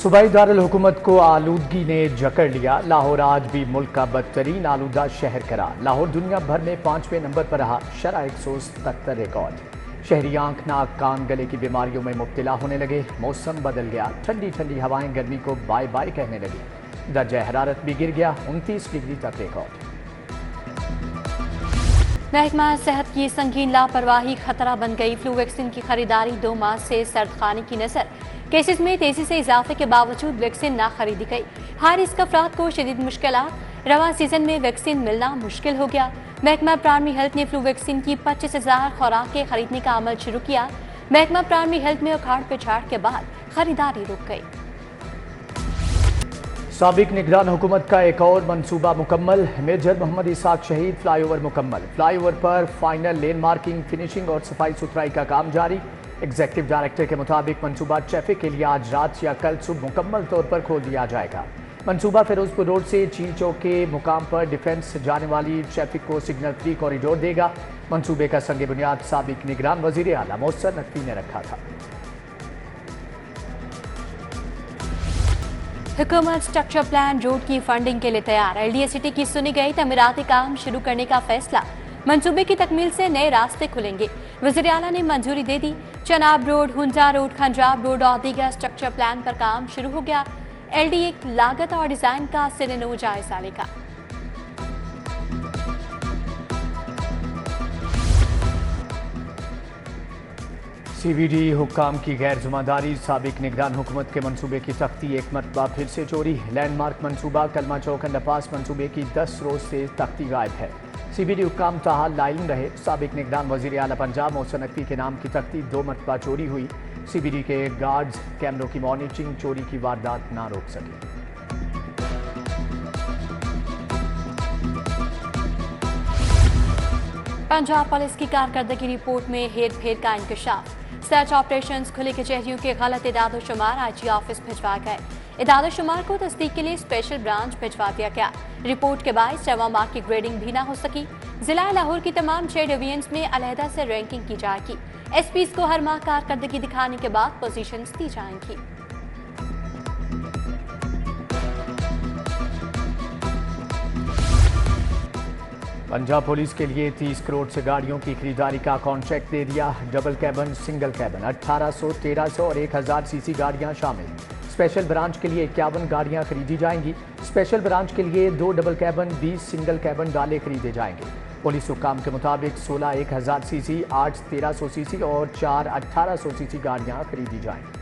صوبائی دارالحکومت کو آلودگی نے جکڑ لیا۔ لاہور آج بھی ملک کا بدترین آلودہ شہر قرار۔ لاہور دنیا بھر میں 5ویں نمبر پر رہا، شرح 177 ریکارڈ۔ شہری آنکھ ناک کان گلے کی بیماریوں میں مبتلا ہونے لگے۔ موسم بدل گیا، ٹھنڈی ٹھنڈی ہوائیں گرمی کو بائے بائے کہنے لگی۔ درجہ حرارت بھی گر گیا، 29 ڈگری تک ریکارڈ۔ محکمہ صحت کی سنگین لاپرواہی خطرہ بن گئی۔ فلو ویکسین کی خریداری 2 ماہ سے سرد خانے کی نظر۔ کیسز میں تیزی سے اضافے کے باوجود ویکسین نہ خریدی گئی۔ ہائی رسک افراد کو شدید مشکلات۔ رواں سیزن میں ویکسین ملنا مشکل ہو گیا۔ محکمہ پرائمری ہیلتھ نے فلو ویکسین کی 25,000 خوراکیں خریدنے کا عمل شروع کیا۔ محکمہ پرائمری ہیلتھ میں اکھاڑ پچھاڑ کے بعد خریداری رک گئی۔ سابق نگران حکومت کا ایک اور منصوبہ مکمل۔ میجر محمد اسحاق شہید فلائی اوور مکمل۔ فلائی اوور پر فائنل لین مارکنگ، فنشنگ اور صفائی ستھرائی کا کام جاری۔ ایگزیکٹو ڈائریکٹر کے مطابق منصوبہ ٹریفک کے لیے آج رات یا کل صبح مکمل طور پر کھول دیا جائے گا۔ منصوبہ فیروز پور روڈ سے چیل چوک کے مقام پر ڈیفنس جانے والی ٹریفک کو سگنل فری کوریڈور دے گا۔ منصوبے کا سنگ بنیاد سابق نگران وزیر اعلیٰ محسن نقوی نے رکھا تھا۔ حکومت سٹرکچر پلان روڈ کی فنڈنگ کے لیے تیار۔ LDA سٹی کی سنی گئی، تعمیراتی کام شروع کرنے کا فیصلہ۔ منصوبے کی تکمیل سے نئے راستے کھلیں گے۔ وزیر اعلیٰ نے منظوری دے دی۔ چناب روڈ، ہنجا روڈ، کھنجاب روڈ اور دیگر سٹرکچر پلان پر کام شروع ہو گیا۔ LDA لاگت اور ڈیزائن کا سر نو جائزہ لے گا۔ CBD حکام کی غیر ذمہ داری، سابق نگران حکومت کے منصوبے کی تختی ایک مرتبہ پھر سے چوری۔ لینڈ مارک منصوبہ کلمہ چوک انڈر پاس منصوبے کی 10 روز سے تختی غائب ہے۔ CBD حکام تاحال لا علم رہے۔ سابق نگران وزیر اعلیٰ پنجاب محسن نقوی کے نام کی تختی 2 مرتبہ چوری ہوئی۔ CBD کے گارڈز کیمروں کی مانیٹرنگ چوری کی واردات نہ روک سکی۔ پنجاب پولیس کی کارکردگی رپورٹ میں ہیر پھیر کا انکشاف۔ سرچ آپریشنز، کھلے کچہریوں کے غلط اعداد و شمار IG آفس بھجوائے گئے۔ اعداد و شمار کو تصدیق کے لیے اسپیشل برانچ بھجوا دیا گیا۔ رپورٹ کے باعث رواں ماہ کی گریڈنگ بھی نہ ہو سکی۔ ضلع لاہور کی تمام 6 ڈویژنز میں علیحدہ سے رینکنگ کی جائے گی۔ SPs کو ہر ماہ کارکردگی دکھانے کے بعد پوزیشنز دی جائیں گی۔ پنجاب پولیس کے لیے 30 کروڑ سے گاڑیوں کی خریداری کا کانٹریکٹ دے دیا۔ ڈبل کیبن، سنگل کیبن 1800، 1300 اور 1000 cc گاڑیاں شامل۔ اسپیشل برانچ کے لیے 51 گاڑیاں خریدی جائیں گی۔ اسپیشل برانچ کے لیے 2 ڈبل کیبن، 20 سنگل کیبن ڈالے خریدے جائیں گے۔ پولیس حکام کے مطابق 16 1000 cc، 8 1300 cc اور 4 1800 cc گاڑیاں خریدی جائیں گی۔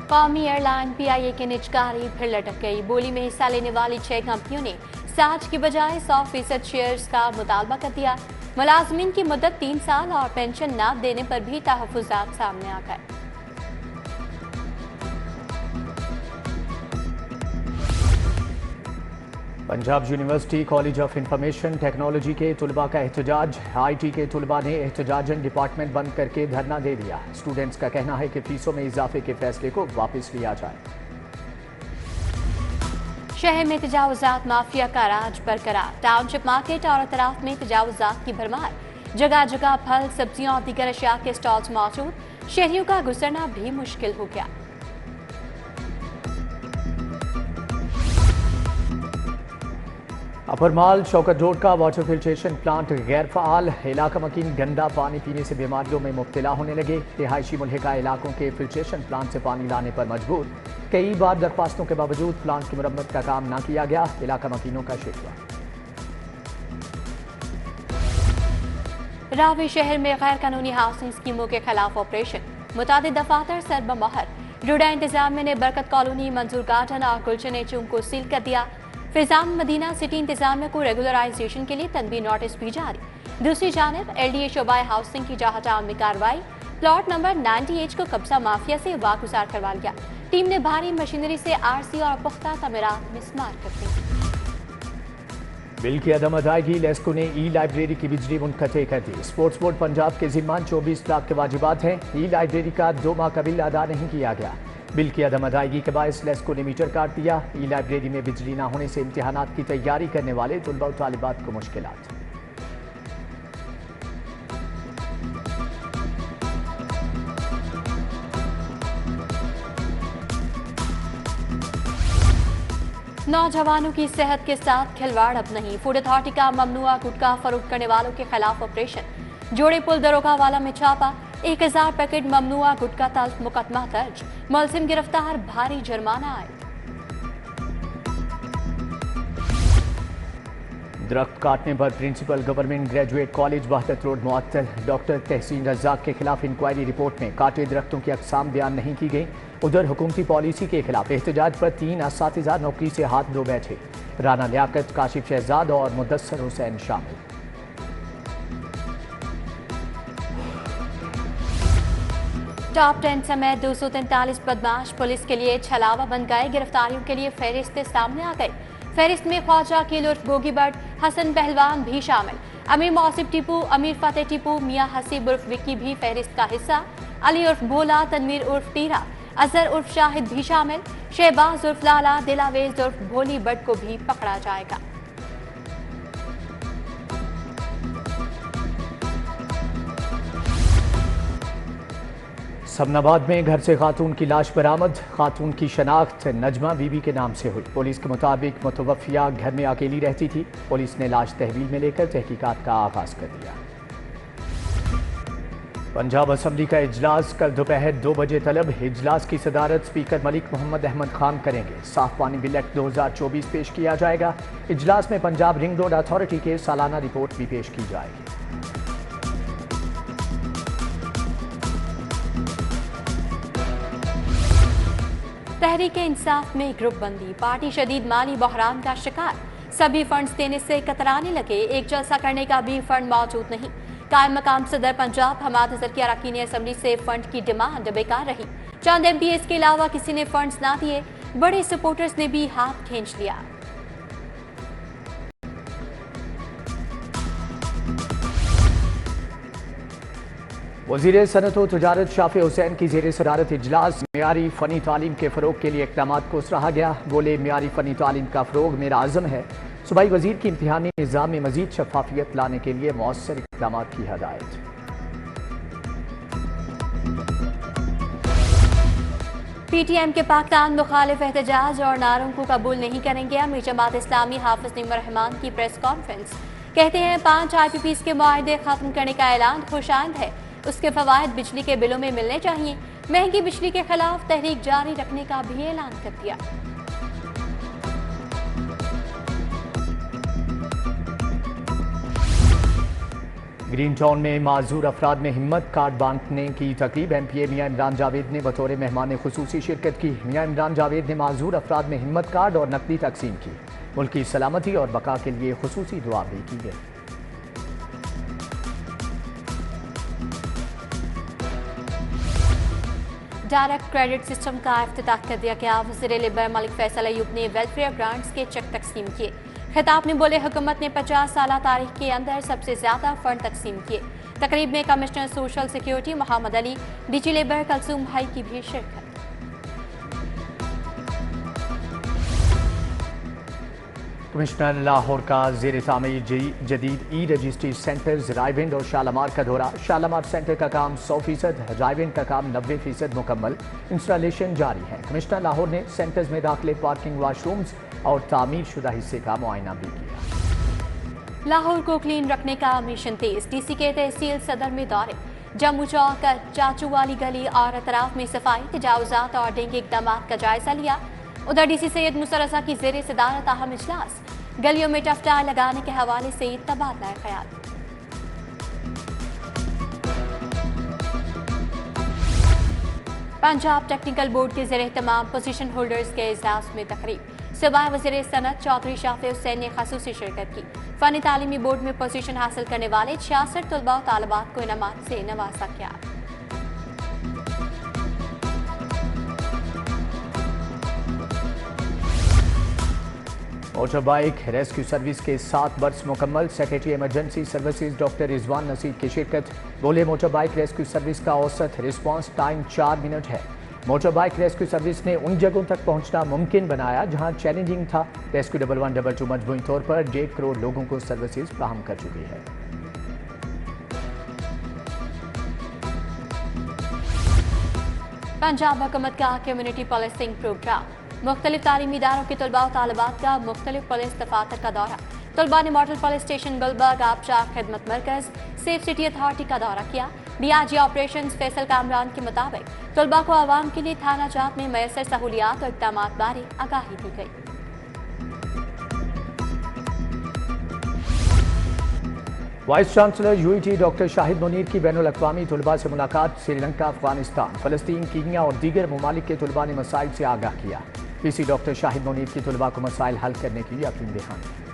قومی ایئر لائن PIA کے نجکاری پھر لٹک گئی۔ بولی میں حصہ لینے والی 6 کمپنیوں نے 60 کی بجائے 100% شیئرز کا مطالبہ کر دیا۔ ملازمین کی مدت 3 سال اور پینشن نہ دینے پر بھی تحفظات سامنے آ گئے۔ Punjab university college of information technology کے طلباء کا احتجاج۔ IT کے طلباء نے احتجاجاً ڈپارٹمنٹ بند کر کے دھرنا دے دیا۔ اسٹوڈنٹس کا کہنا ہے کہ فیسوں میں اضافے کے فیصلے کو واپس لیا جائے۔ شہر میں تجاوزات مافیا کا راج برقرار۔ ٹاؤن شپ مارکیٹ اور اطراف میں تجاوزات کی بھرمار۔ جگہ جگہ پھل، سبزیاں اور دیگر اشیاء کے سٹالز موجود۔ شہریوں کا گزرنا بھی مشکل ہو گیا۔ اپر مال شوکت روڈ کا واٹر فلٹریشن پلانٹ غیر فعال۔ علاقہ مکین گندا پانی پینے سے بیماریوں میں مبتلا ہونے لگے۔ رہائشی ملحقہ علاقوں کے فلٹریشن پلانٹ سے پانی لانے پر مجبور۔ کئی بار درخواستوں کے باوجود پلانٹ کی مرمت کا کام نہ کیا گیا۔ علاقہ مکینوں کا شکوہ۔ راوی شہر میں غیر قانونی ہاؤسنگ اسکیموں کے خلاف آپریشن۔ متعدد دفاتر سر بمہر۔ روڈا انتظامیہ نے برکت کالونی، منظور گارڈن اور گلشن چونگ کو سیل کر دیا۔ فیضان مدینہ سٹی انتظامیہ کو ریگولرائزیشن کے لیے تنبیہ نوٹس بھی جاری۔ دوسری جانب LDA شعبہ ہاؤسنگ کی جہاں ٹاؤن میں کارروائی۔ پلاٹ نمبر 90H کو قبضہ مافیا سے واگزار کروا لیا۔ ٹیم نے بھاری مشینری سے RC اور پختہ تعمیرات مسمار کر دی۔ بل کی عدم ادائیگی، لیسکو نے لائبریری کی بجلی منقطع کر دی۔ اسپورٹس بورڈ پنجاب کے ذمہ 24 لاکھ کے واجبات ہیں۔ لائبریری کا 2 ماہ کا بل ادا نہیں کیا گیا۔ بل کی عدم ادائیگی کے باعث لیسکو نے میٹر کاٹ دیا۔ لائبریری میں بجلی نہ ہونے سے امتحانات کی تیاری کرنے والے طلباء و طالبات کو مشکلات۔ नौजवानों की सेहत के साथ खिलवाड़ अब नहीं। फूड अथॉरिटी का ममनुआ गुटखा फरोख्त करने वालों के खिलाफ ऑपरेशन। जोड़े पुल दरोगा वाला में छापा, 1000 पैकेट ममनुआ गुटखा तल्फ, मुकदमा दर्ज। मुलजिम गिरफ्तार, भारी जुर्माना आए। दरख्त काटने पर principal government graduate college Wahdat road मुअत्तल। डॉक्टर तहसीन रज़ाक के खिलाफ इंक्वायरी रिपोर्ट में काटे दरख्तों की अक़साम बयान नहीं की गई। उधर हुकूमती पॉलिसी के खिलाफ एहतजाज पर 3 असातिज़ा नौकरी से हाथ धो बैठे। राना लियाकत, काशिफ शहजाद और मुदस्सर हुसैन शामिल। टॉप 10 समेत 243 बदमाश पुलिस के लिए छलावा बन गए। गिरफ्तारियों के लिए फहरिस्तें सामने आ गई। फहरिस्त में ख्वाजा अकील उर्फ गोगी भट्ट, हसन पहलवान भी शामिल। अमीर मौसिफ टीपू, अमीर फतेह टीपू, मियां हसीब उर्फ विक्की भी फहरिस्त का हिस्सा। अली उर्फ भोला, तनवीर उर्फ टीरा, अजहर उर्फ शाहिद भी शामिल। शहबाज उर्फ लाला, दिलावेज उर्फ भोली भट्ट को भी पकड़ा जाएगा। सबनाबाद में घर से खातून की लाश बरामद। खातून की शनाख्त नजमा बीबी के नाम से हुई। पुलिस के मुताबिक मुतवफ़िया घर में अकेली रहती थी। पुलिस ने लाश तहवील में लेकर तहकीकात का आगाज कर दिया। पंजाब असम्बली का इजलास कल दोपहर 2 बजे तलब। इजलास की सदारत स्पीकर मलिक मोहम्मद अहमद खान करेंगे। साफ पानी बिल एक्ट 2024 पेश किया जाएगा। इजलास में पंजाब रिंग रोड अथॉरिटी के सालाना रिपोर्ट भी पेश की जाएगी। तहरीक इंसाफ में ग्रुप बंदी, पार्टी शदीद माली बहरान का शिकार। सभी फंड्स देने से कतराने लगे। एक जलसा करने का भी फंड मौजूद नहीं। कायम मकाम सदर पंजाब हमाद अजहर की अरकान असम्बली से फंड की डिमांड बेकार रही। चंद MPs के अलावा किसी ने फंड्स ना दिए। बड़े सपोर्टर्स ने भी हाथ खींच लिया। वज़ीर सनअत व तजारत शाफे हुसैन की ज़ेर सदारत इजलास। मियारी फ़नी तालीम के फ़रोग के लिए इक़दामात को सराहा गया। बोले, मियारी फ़नी तालीम का फ़रोग मेरा आज़म है। सूबाई वज़ीर की इम्तिहानी निज़ाम में मज़ीद शफ़ाफ़ियत लाने के लिए मौसर इक़दामात की हदायत। PTM के पाकिस्तान मुखालिफ एहतजाज और नारों को कबूल नहीं करेंगे। अमीर जमात इस्लामी हाफिज नईम रहमान की प्रेस कॉन्फ्रेंस। कहते हैं 5 IPPs के मुआहदे खत्म करने का ऐलान खुशाइंद है। उसके फवायद बिजली के बिलों में मिलने चाहिए। महंगी बिजली के खिलाफ तहरीक जारी रखने का भी ऐलान कर दिया। ग्रीन टाउन में माजूर अफराद में हिम्मत कार्ड बांटने की तकरीब। MPA मियां इमरान जावेद ने बतौर मेहमान खुसूसी शिरकत की। मियां इमरान जावेद ने माजूर अफराद में हिम्मत कार्ड और नकदी तकसीम की। मुल्क की सलामती और बका के लिए खुसूसी दुआ भी की गई। डायरेक्ट क्रेडिट सिस्टम का इफ्तिताह कर दिया गया। वज़ीर लेबर मलिक फैसल अयूब ने वेलफेयर ग्रांट्स के चेक तकसीम किए। खिताब में बोले, हुकूमत ने 50 साल तारीख के अंदर सबसे ज्यादा फंड तकसीम किए। तकरीब में commissioner social security Mohammad Ali, DG labour Kalsoom Bhai की भी शिरकत। कमिश्नर लाहौर का ज़ेर तामीर जदीद रजिस्ट्री सेंटर्स रायविंड और शालामार का दौरा। शालामार सेंटर का काम 100%, रायविंड का काम 90% मुकम्मल। इंस्टॉलेशन जारी है। कमिश्नर लाहौर ने सेंटर्स में दाखिले, पार्किंग, वाशरूम्स और तामीर शुदा हिस्से का मुआयना भी किया। लाहौर को क्लीन रखने का मिशन तेज। DC के तहसील सदर में दौरे। जम्मू चौक, चाचू वाली गली और अतराफ में सफाई, तजावुजात और डेंगू इक़दाम का जायजा लिया। उधर DC सैयद मुसर रज़ा की ज़ेर सदारत अहम इजलास। गलियों में टफ्टार लगाने के हवाले से तबादला ख्याल। पंजाब टेक्निकल बोर्ड के ज़ेर तमाम पोजीशन होल्डर्स के इजलास में तकरीब। सूबाई वज़ीर सनअत चौधरी शाफे हुसैन ने ख़ुसूसी शिरकत की। फ़नी तालीमी बोर्ड में पोजीशन हासिल करने वाले 66 तलबा और तालिबात को इनामात से नवाजा गया। मोटर बाइक रेस्क्यू सर्विस के 7 बर्थ मुकम्मल। Secretary emergency services doctor Rizwan Naseer की शिरकत। बोले, मोटर बाइक रेस्क्यू सर्विस का औसत रिस्पांस टाइम 4 मिनट है। मोटर बाइक रेस्क्यू सर्विस ने उन जगहों तक पहुंचना मुमकिन बनाया जहां चैलेंजिंग था। रेस्क्यू 1112 मजमूई तौर पर 1.5 करोड़ लोगों को सर्विसेज फराहम कर चुकी है। पंजाब हुकूमत का कम्युनिटी पुलिसिंग प्रोग्राम। मुख्तलिफ तालीमी इदारों के तलबा और तालिबात का मुख्तलिफ पुलिस दफातर का दौरा। तलबा ने मॉडल पुलिस स्टेशन गुलबर्ग, आबशार खिदमत मरकज, सेफ सिटी अथॉरिटी का दौरा किया। डीआईजी ऑपरेशन फैसल कामरान के मुताबिक तलबा को आवाम के लिए थाना जात में मैसर सहूलियात और इक़दामात बारे आगाही दी गई। Vice chancellor UET doctor Shahid Munir की बैनुल अक़वामी तलबा से मुलाकात। श्रीलंका, अफगानिस्तान, फ़लस्तीन, कीनिया और दीगर ममालिक के तलबा ने मसाइल से आगाह किया। पीसी डॉक्टर शाहिद मुनीर की तलबा को मसाइल हल करने की यकीन दहानी।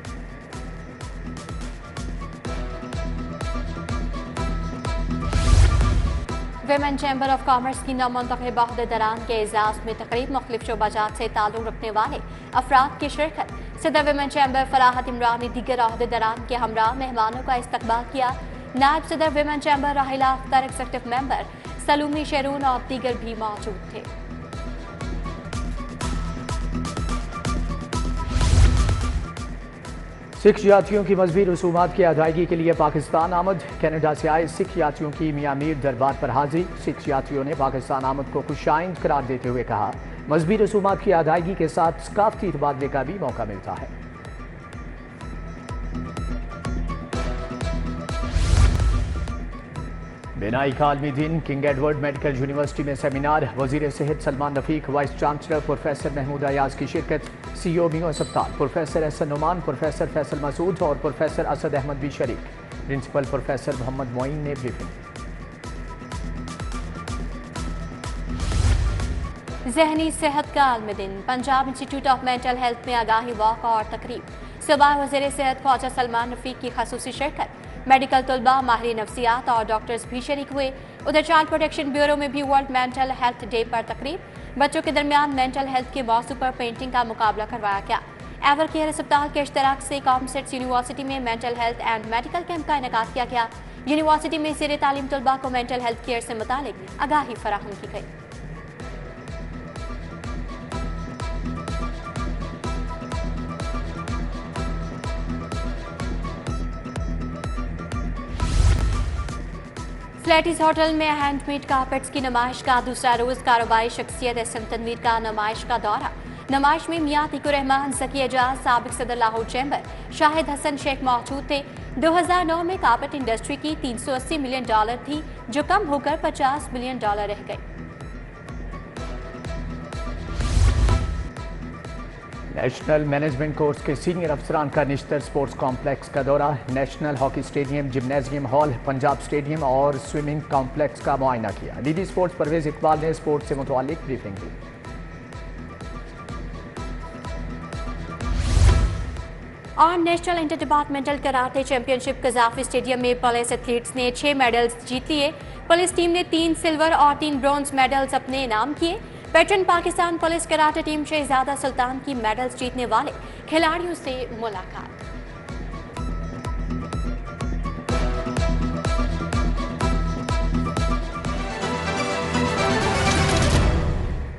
विमेन चैम्बर ऑफ कॉमर्स की नामुंतखब अहदेदारान के एजाज में तकरीब मुख्तलिफ शोबाजात से ताल्लुक़ रखने वाले अफराद की शिरकत। सदर विमेन चैम्बर फराहत इमरान ने दीगर अहदेदारान के हमरा मेहमानों का इस्तकबाल किया। नायब सदर विमेन चैम्बर राहिला अख्तर, एग्जीक्यूटिव मेंबर सलूमी शेरून और दीगर भी मौजूद थे। सिख यात्रियों की मजहबी रसूमात की अदायगी के लिए पाकिस्तान आमद। कनाडा से आए सिख यात्रियों की मियां मीर दरबार पर हाजिरी। सिख यात्रियों ने पाकिस्तान आमद को खुशाइंद करार देते हुए कहा, मजहबी रसूमात की अदायगी के साथ सकाफती तबादले का भी मौका मिलता है। बिनाई का आलमी दिन। किंग एडवर्ड मेडिकल यूनिवर्सिटी में सेमिनार। वजीर सेहत Salman Rafiq, vice chancellor professor Mahmood Ayaz की शिरकत। सीईओ मियो अस्पताल प्रोफेसर एहसन नुमान, प्रोफेसर फैसल मसूद और प्रोफेसर असद अहमद भी शरीक। प्रिंसिपल प्रोफेसर मोहम्मद मोइन ने ब्रीफिंग। ज़हनी सेहत का आलमी दिन। Punjab institute of mental health में आगाही वॉक और तकरीब। सुबह वज़ीर सेहत ख्वाजा सलमान रफीक की खसूसी शिरकत। मेडिकल तलबा, माहिर नफ्सियात और डॉक्टर्स भी शरीक हुए। उधर चाइल्ड प्रोटेक्शन ब्यूरो में भी वर्ल्ड मेंटल हेल्थ डे पर तकरीब। बच्चों के दरमियान मेंटल हेल्थ के मौजू पर पेंटिंग का मुकाबला करवाया गया। एवर केयर अस्पताल के इश्तराक से कॉमसेट्स यूनिवर्सिटी में mental health and medical camp का इनेकाद किया गया। यूनिवर्सिटी में ज़ेर तालीम तलबा को मेंटल हेल्थ केयर से मुतालिक आगाही फराहम की गई। फ्लैटिस होटल में हैंडमेड कारपेट्स की नुमाइश का दूसरा रोज कारोबारी शख्सियत एसएम तनवीर का नुमाइश का दौरा। नुमाइश में मियां अतीकुर रहमान, ज़की एजाज, साबिक सदर लाहौर चैम्बर शाहिद हसन शेख मौजूद थे। 2009 में कारपेट इंडस्ट्री की $380 मिलियन थी, जो कम होकर $50 मिलियन रह गई। नेशनल मैनेजमेंट कोर्स के सीनियर अफसरान का निश्तर स्पोर्ट्स कॉम्प्लेक्स का दौरा। National hockey stadium, gymnasium hall, Punjab stadium और स्विमिंग कॉम्प्लेक्स का मुआयना किया। डीडी स्पोर्ट्स परवेज इकबाल ने स्पोर्ट्स से मुतालिक ब्रीफिंग दी। और national inter departmental karate championship Gaddafi stadium में पुलिस एथलीट्स ने 6 मेडल्स जीत लिए। पुलिस टीम ने 3 सिल्वर और 3 ब्रॉन्ज मेडल्स अपने नाम किए। Pattern Pakistan police karate team Shahzada Sultan की मेडल्स जीतने वाले खिलाड़ियों से मुलाकात।